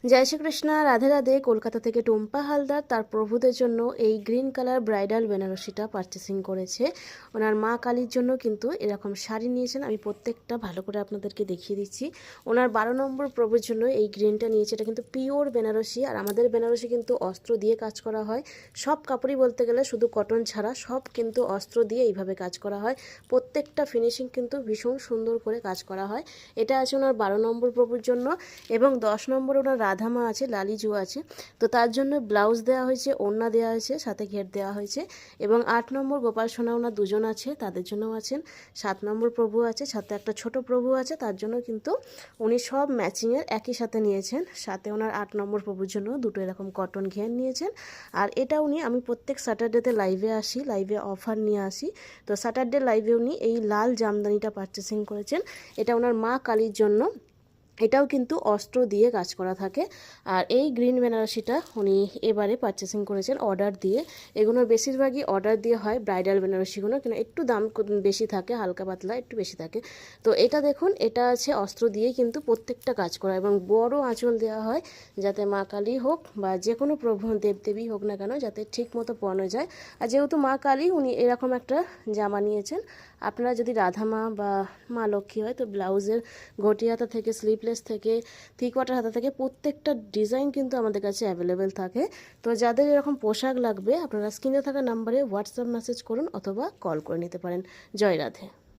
জয় শ্রীকৃষ্ণ, রাধে রাধে। কলকাতা থেকে টুম্পা হালদার তার প্রভুদের জন্য এই গ্রিন কালার ব্রাইডাল বেনারসিটা পারচেসিং করেছে। ওনার মা কালীর জন্য কিন্তু এরকম শাড়ি নিয়েছেন। আমি প্রত্যেকটা ভালো করে আপনাদেরকে দেখিয়ে দিচ্ছি। ওনার 12 নম্বর প্রভুর জন্য এই গ্রিনটা নিয়েছে। এটা কিন্তু পিওর বেনারসি, আর আমাদের বেনারসি কিন্তু অস্ত্র দিয়ে কাজ করা হয়। সব কাপড়ই বলতে গেলে, শুধু কটন ছাড়া সব কিন্তু অস্ত্র দিয়ে এইভাবে কাজ করা হয়। প্রত্যেকটা ফিনিশিং কিন্তু ভীষণ সুন্দর করে কাজ করা হয়। এটা আছে ওনার 12 নম্বর প্রভুর জন্য, এবং 10 নম্বর ওনার রাধা মা আছে, লালিজু আছে। তো তার জন্য ব্লাউজ দেওয়া হয়েছে, ওড়না দেওয়া হয়েছে, সাথে ঘের দেওয়া হয়েছে। এবং 8 নম্বর গোপাল সোনা ওনার দুজন আছে, তাদের জন্যও আছেন। 7 নম্বর প্রভু আছে, সাথে একটা ছোট প্রভু আছে, তার জন্য কিন্তু উনি সব ম্যাচিংয়ের একই সাথে নিয়েছেন। সাথে ওনার 8 নম্বর প্রভুর জন্য দুটো এরকম কটন ঘের নিয়েছেন। আর এটা উনি, আমি প্রত্যেক স্যাটারডেতে লাইভে আসি, লাইভে অফার নিয়ে আসি। তো স্যাটারডে লাইভে উনি এই লাল জামদানিটা পারচেসিং করেছেন। এটা ওনার মা কালীর জন্য। এটাও কিন্তু অস্ত্র দিয়ে কাজ করা থাকে। আর এই গ্রিন বেনারসিটা উনি এবারে পারচেসিং করেছেন অর্ডার দিয়ে। এগুলোর বেশিরভাগই অর্ডার দিয়ে হয়, ব্রাইডাল বেনারসিগুলো, কিন্তু একটু দাম বেশি থাকে, হালকা পাতলা একটু বেশি থাকে। তো এটা দেখুন, এটা আছে অস্ত্র দিয়ে কিন্তু প্রত্যেকটা কাজ করা, এবং বড় আঁচল দেওয়া হয়, যাতে মা কালী হোক বা যে কোনো প্রভু দেবদেবী হোক না কেন, যাতে ঠিক মতো পরানো যায়। আর যেহেতু মা কালী, উনি এরকম একটা জামা নিয়েছেন। আপনারা যদি রাধা মা বা মা লক্ষ্মী হয়, তো ব্লাউজের ঘটি হাতা থেকে, স্লিভলেস থেকে, থ্রি কোয়ার্টার হাতা থেকে প্রত্যেকটা ডিজাইন কিন্তু আমাদের কাছে অ্যাভেলেবেল থাকে। তো যাদের এরকম পোশাক লাগবে, আপনারা স্ক্রিনে থাকা নাম্বারে হোয়াটসঅ্যাপ মেসেজ করুন অথবা কল করে নিতে পারেন। জয় রাধে।